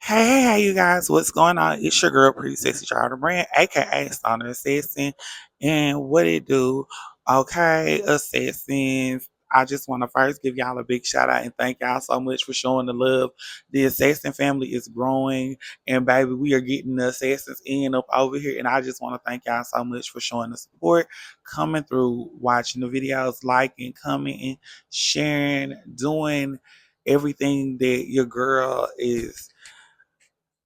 Hey, you guys, what's going on? It's your girl, Pretty Sexy Charter Brand, aka Stunner Assassin. And what it do? Okay, Assassins. I just want to first give y'all a big shout out and thank y'all so much for showing the love. The Assassin family is growing, and baby, we are getting the Assassins in up over here. And I just want to thank y'all so much for showing the support, coming through, watching the videos, liking, commenting, sharing, doing everything that your girl is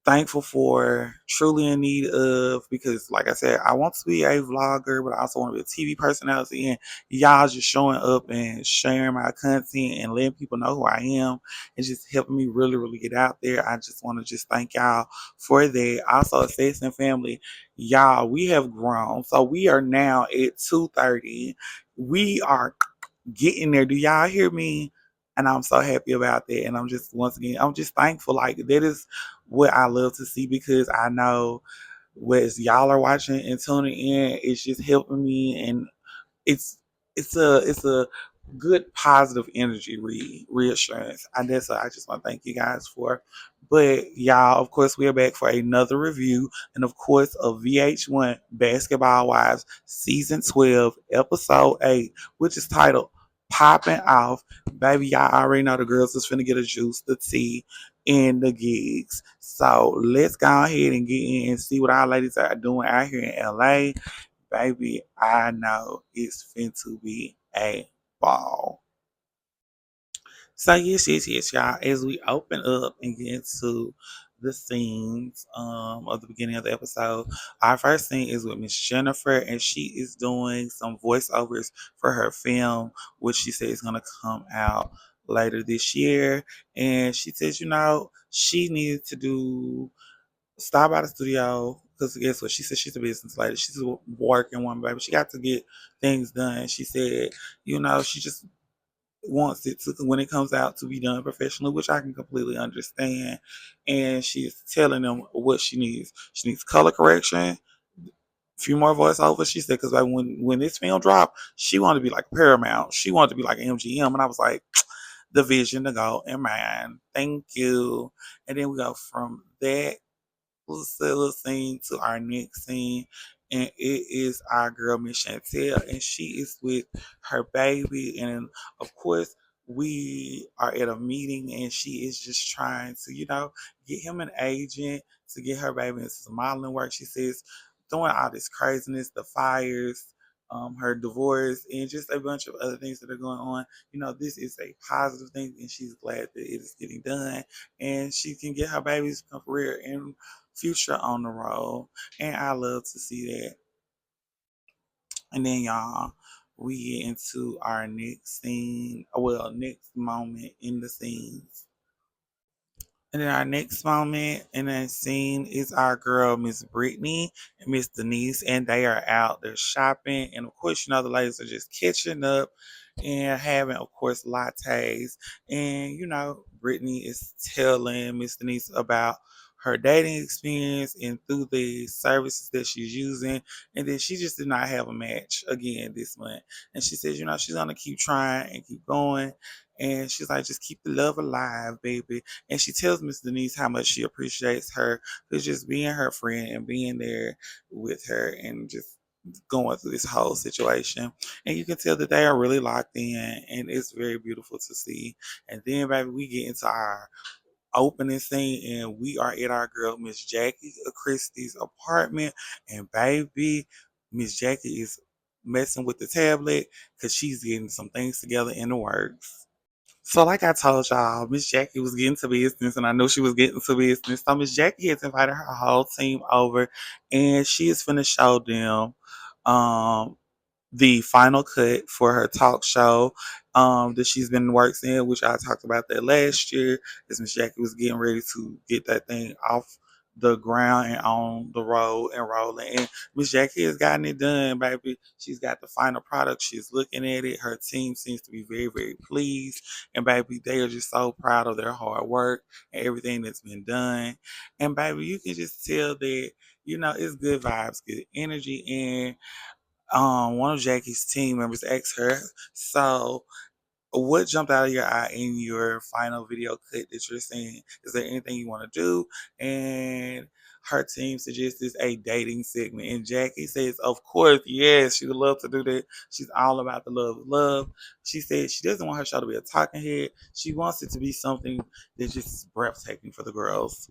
thankful for, truly in need of, because like I said, I want to be a vlogger, but I also want to be a TV personality. And y'all just showing up and sharing my content and letting people know who I am and just helping me really, really get out there. I just want to just thank y'all for that. Also, Assassin family, y'all, we have grown. So we are now at 230. We are getting there. Do y'all hear me? And I'm so happy about that. And I'm just, once again, I'm just thankful. Like, that is what I love to see, because I know what y'all are watching and tuning in, it's just helping me. And it's it's a good positive energy reassurance. And that's what I just want to thank you guys for. But y'all, of course, we are back for another review, and of course, of VH1 Basketball Wives season 12, episode 8, which is titled "Popping Off." Baby, y'all already know the girls is finna get a juice, the tea, and the gigs. So let's go ahead and get in and see what our ladies are doing out here in LA. Baby, I know it's fin to be a ball. So yes, y'all. As we open up and get into the scenes of the beginning of the episode, our first scene is with Miss Jennifer, and she is doing some voiceovers for her film, which she says is gonna come out later this year. And she says, she needed to stop by the studio, because guess what? She said she's a business lady. She's a working woman, baby. She got to get things done. She said, she just wants it to, when it comes out, to be done professionally, which I can completely understand. And she's telling them what she needs. She needs color correction, a few more voiceovers. She said, because like when this film dropped, she wanted to be like Paramount. She wanted to be like MGM. And I was like, the vision, the goal, and man, thank you. And then we go from that little scene to our next scene, and it is our girl Miss Chantel, and she is with her baby, and of course we are at a meeting, and she is just trying to, get him an agent to get her baby into some modeling work. She says, doing all this craziness, the fires. Her divorce, and just a bunch of other things that are going on. This is a positive thing, and she's glad that it is getting done, and she can get her baby's career and future on the road. And I love to see that. And then, y'all, we get into our next scene, well, next moment in the scenes. And then our next moment in that scene is our girl, Miss Brittany and Miss Denise, and they are out there shopping. And of course, the ladies are just catching up and having, of course, lattes. And, Brittany is telling Miss Denise about her dating experience and through the services that she's using. And then she just did not have a match again this month. And she says, she's going to keep trying and keep going. And she's like, just keep the love alive, baby. And she tells Miss Denise how much she appreciates her for just being her friend and being there with her and just going through this whole situation. And you can tell that they are really locked in, and it's very beautiful to see. And then, baby, we get into our opening scene, and we are at our girl Miss Jackie Christie's apartment. And baby, Miss Jackie is messing with the tablet because she's getting some things together in the works. So, like I told y'all, Miss Jackie was getting to business, and I knew she was getting to business. So, Miss Jackie has invited her whole team over, and she is finna show them um, the final cut for her talk show that she's been working in, which I talked about that last year, as Miss Jackie was getting ready to get that thing off the ground and on the road and rolling. And Miss Jackie has gotten it done, baby. She's got the final product. She's looking at it. Her team seems to be very, very pleased. And baby, they are just so proud of their hard work and everything that's been done. And baby, you can just tell that, it's good vibes, good energy. And one of Jackie's team members asked her, so what jumped out of your eye in your final video clip that you're seeing? Is there anything you want to do? And her team suggests a dating segment. And Jackie says, of course, yes, she would love to do that. She's all about the love of love. She said she doesn't want her show to be a talking head. She wants it to be something that just is breathtaking for the girls.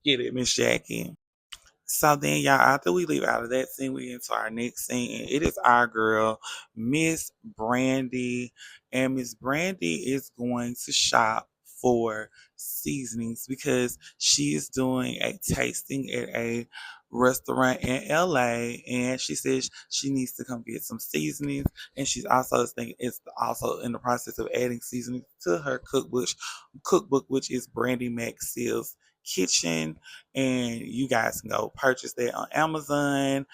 Get it, Miss Jackie. So then, y'all, after we leave out of that scene, we into our next scene, and it is our girl, Miss Brandy. And Miss Brandy is going to shop for seasonings because she is doing a tasting at a restaurant in LA, and she says she needs to come get some seasonings. And she's also thinking it's also in the process of adding seasonings to her cookbook, which is Brandy Maxill's Kitchen, and you guys can go purchase that on Amazon,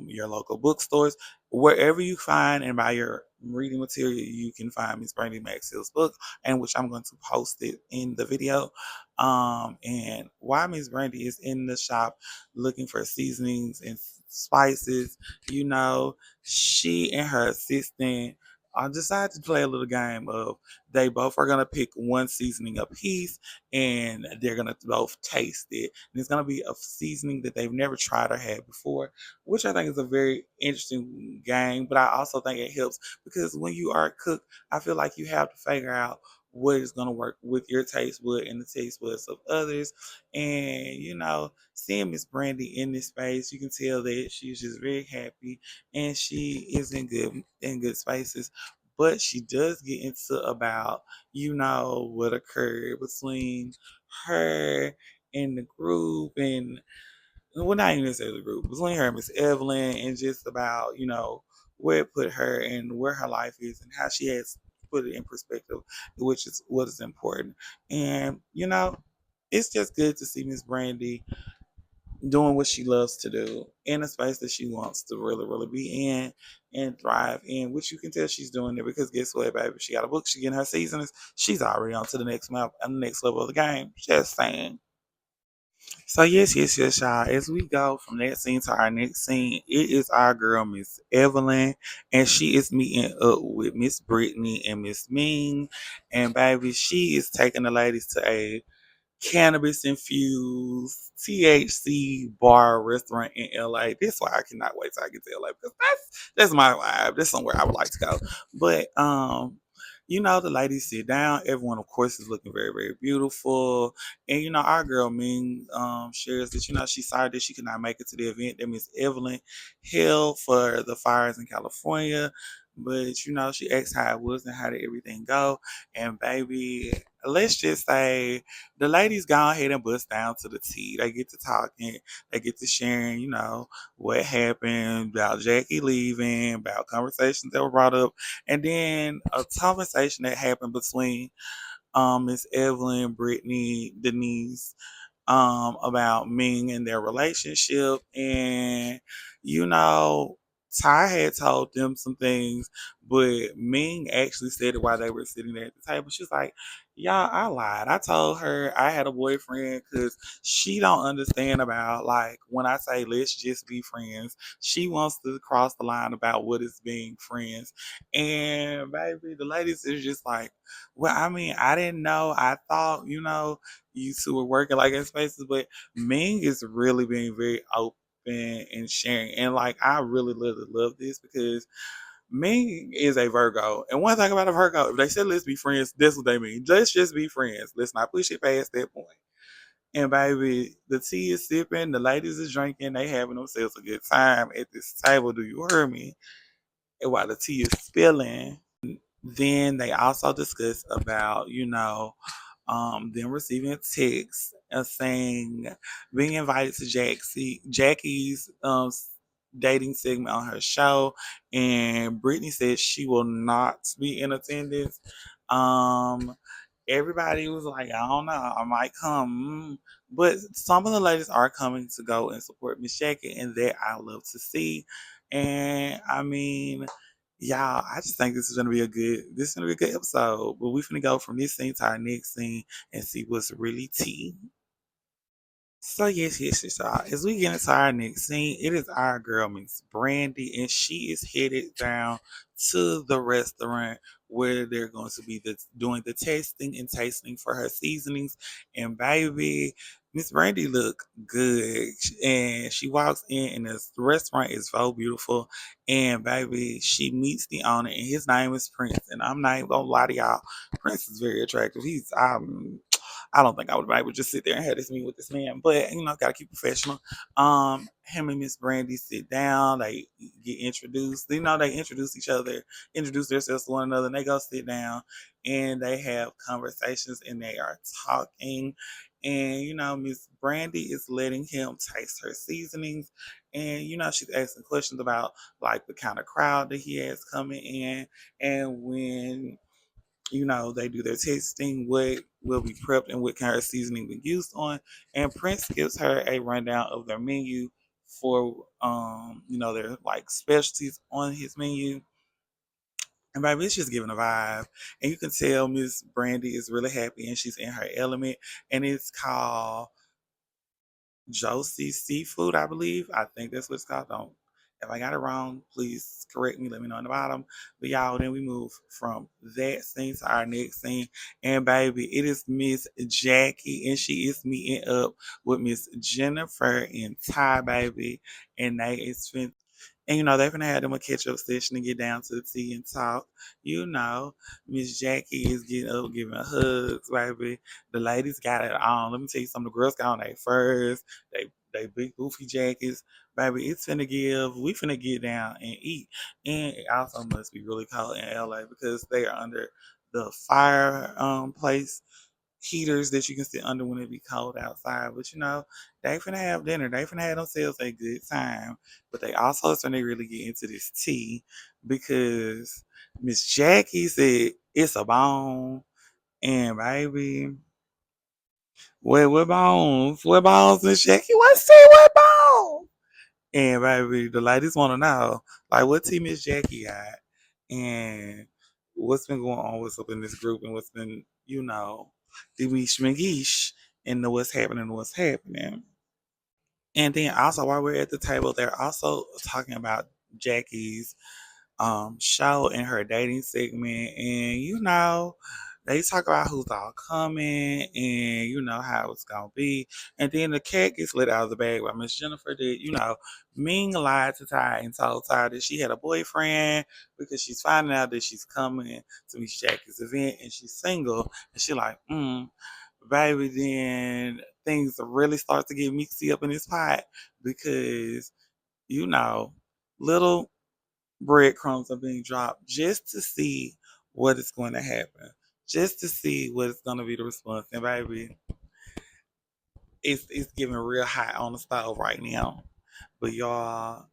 your local bookstores, wherever you find and buy your reading material. You can find Miss Brandy Maxill's book, and which I'm going to post it in the video. And while Miss Brandy is in the shop looking for seasonings and spices, you know, she and her assistant decided to play a little game of they both are gonna pick one seasoning a piece, and they're gonna both taste it. And it's gonna be a seasoning that they've never tried or had before, which I think is a very interesting game. But I also think it helps because when you are a cook, I feel like you have to figure out what is gonna work with your taste bud and the taste buds of others. And you know, seeing Miss Brandy in this space, you can tell that she's just very happy and she is in good spaces. But she does get into about, you know, what occurred between her and the group, and well, not even necessarily the group, between her and Miss Evelyn, and just about, you know, where it put her and where her life is and how she has put it in perspective, which is what is important. And, you know, it's just good to see Miss Brandy doing what she loves to do in a space that she wants to really, really be in and thrive in, which you can tell she's doing it because guess what, baby? She got a book, she getting her seasons, she's already on to the next map and the next level of the game. Just saying. So yes, y'all. As we go from that scene to our next scene, it is our girl Miss Evelyn, and she is meeting up with Miss Brittany and Miss Ming, and baby, she is taking the ladies to a cannabis infused THC bar restaurant in LA. That's why I cannot wait till I get to LA because that's my vibe. That's somewhere I would like to go. But you know, the ladies sit down. Everyone, of course, is looking very, very beautiful. And you know, our girl Ming shares that you know she's sorry that she could not make it to the event that Miss Evelyn held for the fires in California. But you know, she asked how it was and how did everything go. And baby, let's just say the ladies go ahead and bust down to the tea. They get to talking, they get to sharing, you know, what happened about Jackie leaving, about conversations that were brought up, and then a conversation that happened between Miss Evelyn, Brittany, Denise, about Ming and their relationship. And, you know, Ty had told them some things, but Ming actually said it while they were sitting there at the table. She was like, y'all, I lied. I told her I had a boyfriend because she don't understand about, like, when I say let's just be friends, she wants to cross the line about what is being friends. And, baby, the ladies is just like, well, I mean, I didn't know. I thought, you know, you two were working like in spaces, but Ming is really being very open and sharing. And like I really, really love this because Ming is a Virgo. And one thing about a Virgo, if they said let's be friends, that's what they mean. Let's just be friends. Let's not push it past that point. And baby, the tea is sipping, the ladies is drinking, they having themselves a good time at this table. Do you hear me? And while the tea is spilling, then they also discuss about, you know, them receiving a text saying being invited to Jackie's dating segment on her show, and Brittany said she will not be in attendance. Um, Everybody was like, I don't know, I might come. But some of the ladies are coming to go and support Miss Jackie, and that I love to see. And I mean, y'all, I just think this is gonna be a good episode. But we're gonna go from this scene to our next scene and see what's really tea. So yes, y'all. As we get into our next scene, it is our girl Miss Brandy, and she is headed down to the restaurant where they're going to be doing the testing and tasting for her seasonings. And baby, Miss Brandy look good, and she walks in, and this restaurant is so beautiful. And baby, she meets the owner, and his name is Prince. And I'm not even gonna lie to y'all, Prince is very attractive. I don't think I would be able to just sit there and have this meeting with this man, but gotta keep professional. Him and Miss Brandy sit down, they get introduced. They introduce each other, introduce themselves to one another, and they go sit down and they have conversations and they are talking. And Miss Brandy is letting him taste her seasonings, and she's asking questions about like the kind of crowd that he has coming in, and when they do their tasting, what will be prepped and what kind of seasoning be used on. And Prince gives her a rundown of their menu for their like specialties on his menu. And baby, it's just giving a vibe. And you can tell Miss Brandy is really happy and she's in her element. And it's called Josie Seafood, I believe. I think that's what it's called. Don't If I got it wrong, please correct me. Let me know in the bottom. But y'all, then we move from that scene to our next scene. And baby, it is Miss Jackie, and she is meeting up with Miss Jennifer and Ty, baby. And they is and they're gonna have them a catch up session and get down to the tea and talk. Miss Jackie is getting up, giving hugs, baby. The ladies got it on. Let me tell you something. The girls got on their furs, they big goofy jackets, baby. It's finna give. We finna get down and eat. And it also must be really cold in LA because they are under the fire place heaters that you can sit under when it be cold outside. But they finna have dinner. They finna have themselves a good time. But they also finna really get into this tea because Miss Jackie said it's a bone. And baby, what bones? What bones, Miss Jackie? What bones? And baby, the ladies wanna know, like, what tea Miss Jackie got? And what's been going on, what's up in this group, and what's been, the Mish Mageesh, and the what's happening. And then also while we're at the table, they're also talking about Jackie's show and her dating segment, and they talk about who's all coming and how it's gonna be. And then the cat gets let out of the bag by Miss Jennifer that Ming lied to Ty and told Ty that she had a boyfriend because she's finding out that she's coming to Miss Jackie's event and she's single, and she like baby, then things really start to get mixy up in this pot because you know little breadcrumbs are being dropped just to see what is going to happen, just to see what is going to be the response. And baby, it's getting real hot on the stove right now. But y'all,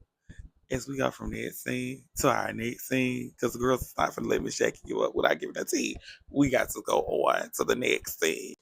as we go from that scene to our next scene, because the girls is not going to let me shake you up without giving a tea, we got to go on to the next scene.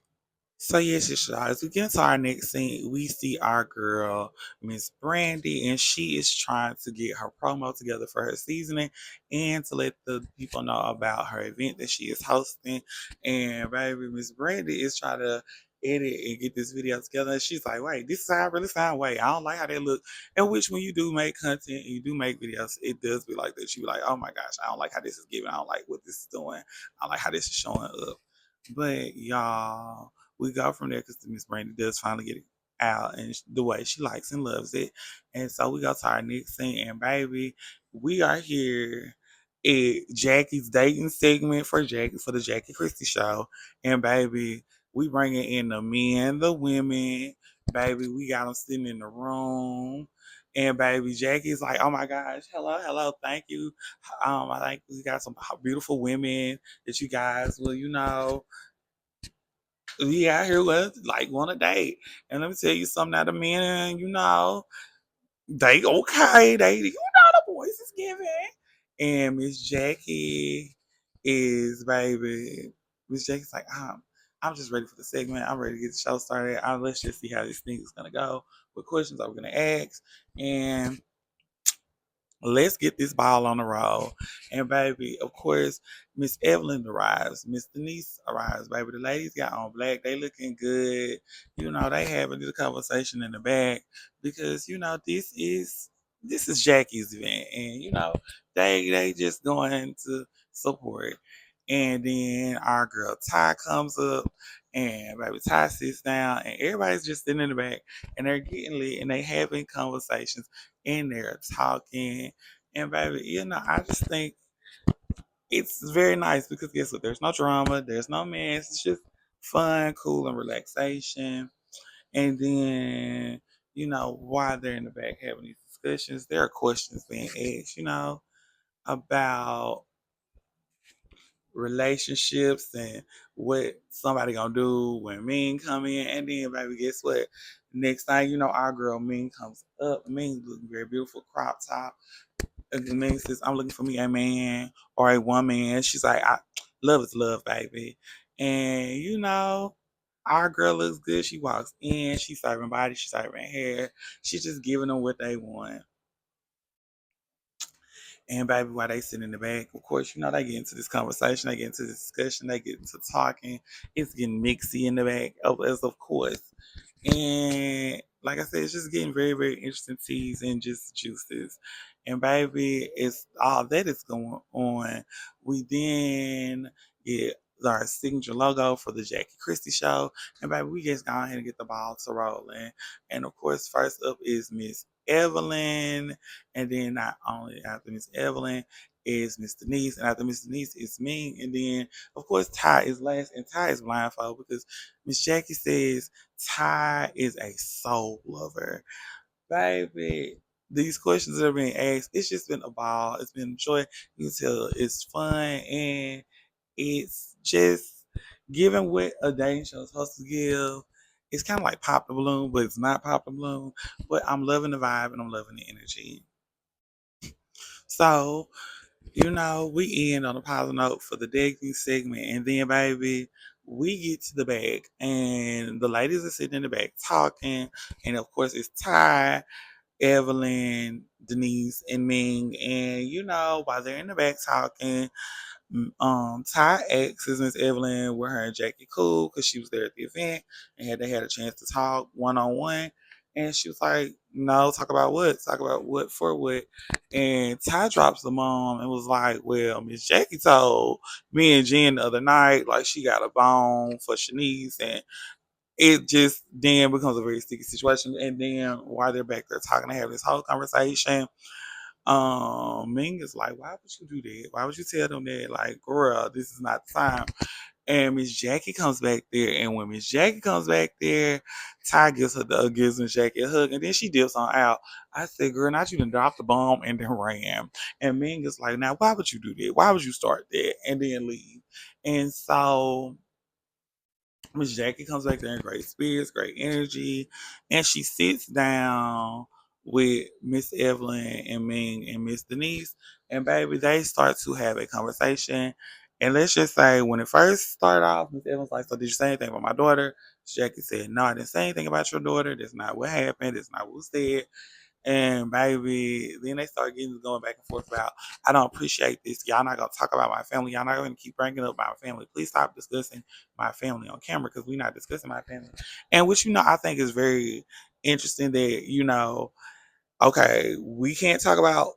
So yes, y'all. As we get into our next scene, we see our girl, Miss Brandy, and she is trying to get her promo together for her seasoning and to let the people know about her event that she is hosting. And baby, Miss Brandy is trying to edit and get this video together. And she's like, wait, this is how I really sound. Wait, I don't like how they look. And which when you do make content and you do make videos, it does be like that. You be like, oh my gosh, I don't like how this is giving. I don't like what this is doing. I don't like how this is showing up. But y'all, we go from there because Miss Brandy does finally get it out and the way she likes and loves it. And so we go to our next scene, and baby, we are here at Jackie's dating segment for the Jackie Christie show. And baby, we bringing in the men, the women. Baby, we got them sitting in the room. And baby, Jackie's like, oh my gosh, hello, hello, thank you. I think we got some beautiful women that you guys will, we out here with like want to date. And let me tell you something, now the men, they okay. The boys is giving. And Miss Jackie is baby. Miss Jackie's like, I'm just ready for the segment. I'm ready to get the show started. Let's just see how this thing is gonna go. What questions are we gonna ask? And let's get this ball on the roll. And baby, of course, Miss Evelyn arrives. Miss Denise arrives, baby. The ladies got on black. They looking good. They having this conversation in the back because, this is Jackie's event. And, they just going to support. And then our girl Ty comes up, and baby Ty sits down, and everybody's just sitting in the back, and they're getting lit, and they having conversations, and they're talking. And baby, I just think it's very nice because guess what? There's no drama, there's no mess. It's just fun, cool, and relaxation. And then, while they're in the back having these discussions, there are questions being asked, about relationships and what somebody gonna do when Ming come in. And then, baby, guess what? Next thing you know, our girl Ming comes up. Ming looking very beautiful, crop top. And Ming says, "I'm looking for me a man or a woman." She's like, "Love is love, baby." And our girl looks good. She walks in. She's serving body. She's serving hair. She's just giving them what they want. And baby, while they sit in the back, of course, they get into this conversation, they get into this discussion, they get into talking. It's getting mixy in the back, as of course. And like I said, it's just getting very, very interesting teas and just juices. And baby, it's all that is going on. We then get our signature logo for the Jackie Christie show. And baby, we just go ahead and get the ball to rolling. And of course, first up is Miss Evelyn. And then not only after Miss Evelyn is Miss Denise. And after Miss Denise is me. And then of course Ty is last. And Ty is blindfold because Miss Jackie says Ty is a soul lover. Baby, these questions that are being asked, it's just been a ball. It's been a joy. You can tell it's fun and it's just giving what a dating show is supposed to give. It's kind of like Pop the Balloon, but it's not Pop the Balloon. But I'm loving the vibe and I'm loving the energy. So, we end on a positive note for the dating segment. And then, baby, we get to the back, and the ladies are sitting in the back talking. And of course, it's Ty, Evelyn, Denise, and Ming. And, while they're in the back talking, Ty asks Miss Evelyn were her and Jackie cool because she was there at the event and they had a chance to talk one on one. And she was like, "No, talk about what? Talk about what for what?" And Ty drops the mom and was like, "Well, Miss Jackie told me and Jen the other night like she got a bone for Shanice, and it just then becomes a very sticky situation." And then while they're back there talking, they have this whole conversation. Ming is like, "Why would you do that? Why would you tell them that? Like, girl, this is not the time." And Miss Jackie comes back there, and when Miss Jackie comes back there, Ty gives Miss Jackie a hug, and then she dips on out. I said, "Girl, not you done dropped the bomb and then ran." And Ming is like, "Now, why would you do that? Why would you start that and then leave?" And so Miss Jackie comes back there in great spirits, great energy, and she sits down with Miss Evelyn and Ming and Miss Denise, and baby, they start to have a conversation. And let's just say, when it first started off, Miss Evans like, "So did you say anything about my daughter?" Jackie said, "No, I didn't say anything about your daughter. That's not what happened. That's not what was said." And baby, then they start getting going back and forth about, "I don't appreciate this. Y'all not gonna talk about my family. Y'all not gonna keep bringing up my family. Please stop discussing my family on camera because we're not discussing my family." And which I think is very interesting that okay, we can't talk about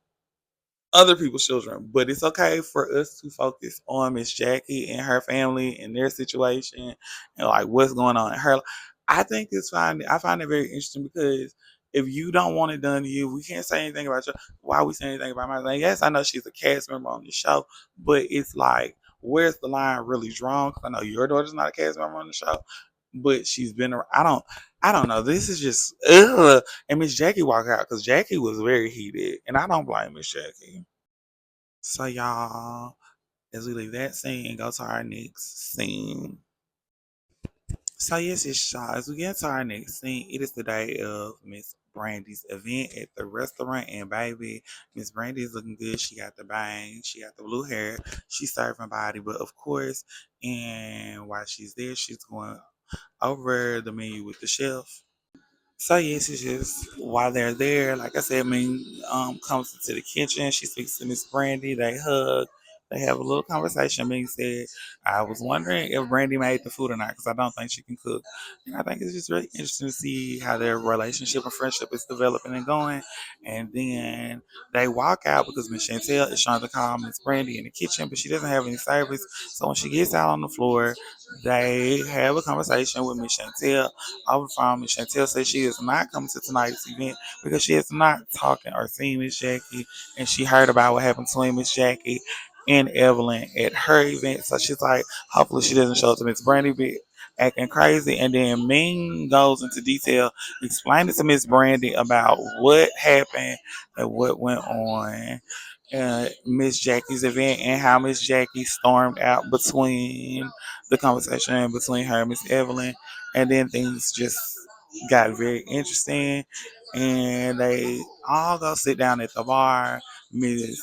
other people's children, but it's okay for us to focus on Miss Jackie and her family and their situation and like what's going on in her. I think it's fine. I find it very interesting because if you don't want it done to you, we can't say anything about you. Why we say anything about my like, yes, I know she's a cast member on the show, but it's like, where's the line really drawn? Because I know your daughter's not a cast member on the show, but she's been around. I don't know. This is just ugh. And Miss Jackie walked out because Jackie was very heated, and I don't blame Miss Jackie. So y'all, as we leave that scene and go to our next scene. So yes, it's y'all. As we get to our next scene, it is the day of Miss Brandy's event at the restaurant. And baby, Miss Brandy is looking good. She got the bangs, she got the blue hair, she's serving body. But of course, and while she's there, she's going over the menu with the chef. So yes, it's just while they're there, like I said, comes into the kitchen. She speaks to Miss Brandy. They hug. They have a little conversation. Being said, I was wondering if Brandy made the food or not because I don't think she can cook. And I think it's just really interesting to see how their relationship and friendship is developing and going. And then they walk out because Miss Chantel is trying to call Miss Brandy in the kitchen, but she doesn't have any service. So when she gets out on the floor, they have a conversation with Miss Chantel over the phone. Miss Chantel says she is not coming to tonight's event because she is not talking or seen Miss Jackie, and she heard about what happened between Miss Jackie and Evelyn at her event. So she's like, hopefully she doesn't show up to Miss Brandy be acting crazy. And then Ming goes into detail explaining to Miss Brandy about what happened and what went on Miss Jackie's event and how Miss Jackie stormed out between the conversation between her and Miss Evelyn. And then things just got very interesting. And they all go sit down at the bar. Miss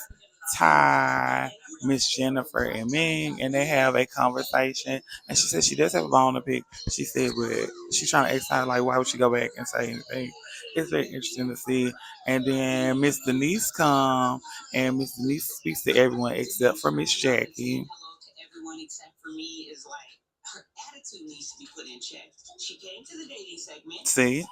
Ty, Miss Jennifer, and Ming, and they have a conversation. And she said she does have a bone to pick. She said, but she's trying to ask her, like, why would she go back and say anything? It's very interesting to see. And then Miss Denise come, and Miss Denise speaks to everyone except for Miss Jackie. See?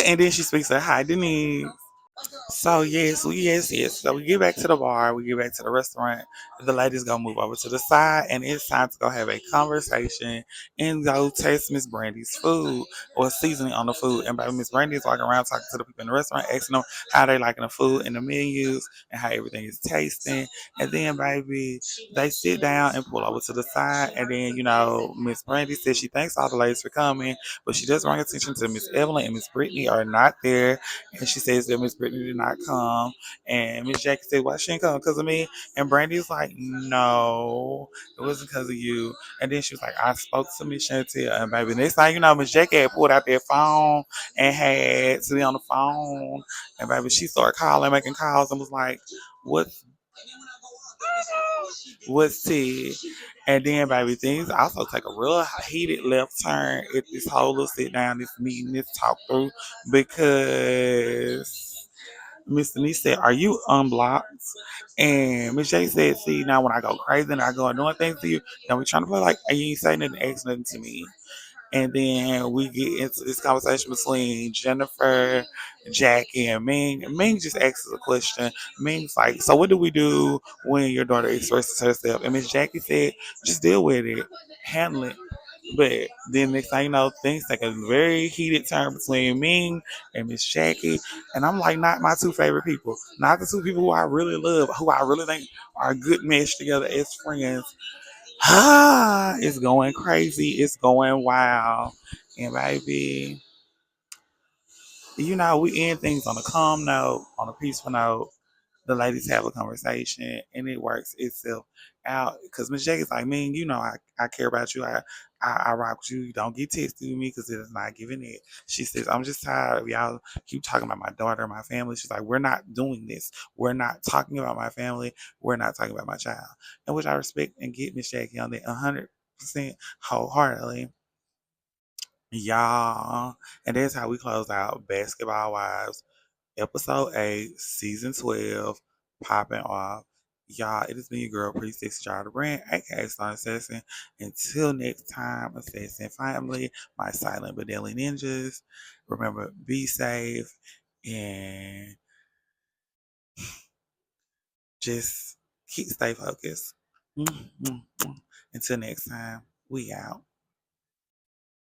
And then she speaks to hi Denise. So yes. So we get back to the bar, we get back to the restaurant. The ladies gonna move over to the side, and it's time to go have a conversation and go taste Miss Brandy's food or seasoning on the food. And by Miss Brandy is walking around talking to the people in the restaurant, asking them how they liking the food and the menus and how everything is tasting. And then, baby, they sit down and pull over to the side. And then, Miss Brandy says she thanks all the ladies for coming, but she does bring attention to Miss Evelyn and Miss Brittany are not there, and she says that Miss Brittany did not come. And Miss Jackie said, why she didn't come? Because of me? And Brandy's like, no, it wasn't because of you. And then she was like, I spoke to Miss Chantel. And baby, next thing you know, Miss Jackie had pulled out their phone and had to be on the phone. And baby, she started calling, making calls, and was like, what's Ted? And then, baby, things also take a real heated left turn at this whole little sit down, this meeting, this talk through, because Miss Denise said, are you unblocked? And Miss J said, see, now when I go crazy and I go doing things to you, then we trying to play like, you ain't saying nothing, ask nothing to me. And then we get into this conversation between Jennifer, Jackie, and Ming. Ming just asks us a question. Ming's like, so what do we do when your daughter expresses herself? And Miss Jackie said, just deal with it, handle it. But then next thing you know, things take a very heated turn between Ming and Miss Jackie. And I'm like, not my two favorite people. Not the two people who I really love, who I really think are a good mesh together as friends. It's going crazy. It's going wild. And baby, we end things on a calm note, on a peaceful note. The ladies have a conversation and it works itself out. Because Miss Jackie's like, man, I care about you. I rock with you. Don't get tested with me because it is not giving it. She says, I'm just tired of y'all keep talking about my daughter, my family. She's like, we're not doing this. We're not talking about my family. We're not talking about my child. And which I respect and get Miss Jackie on that 100% wholeheartedly. Y'all. And that's how we close out Basketball Wives Episode 8, Season 12, popping off. Y'all, it has been your girl, Pretty Sexy Child Brand, aka Stone Assassin. Until next time, Assassin family, my silent but deadly ninjas. Remember, be safe and just stay focused. Mm, mm, mm. Until next time, we out.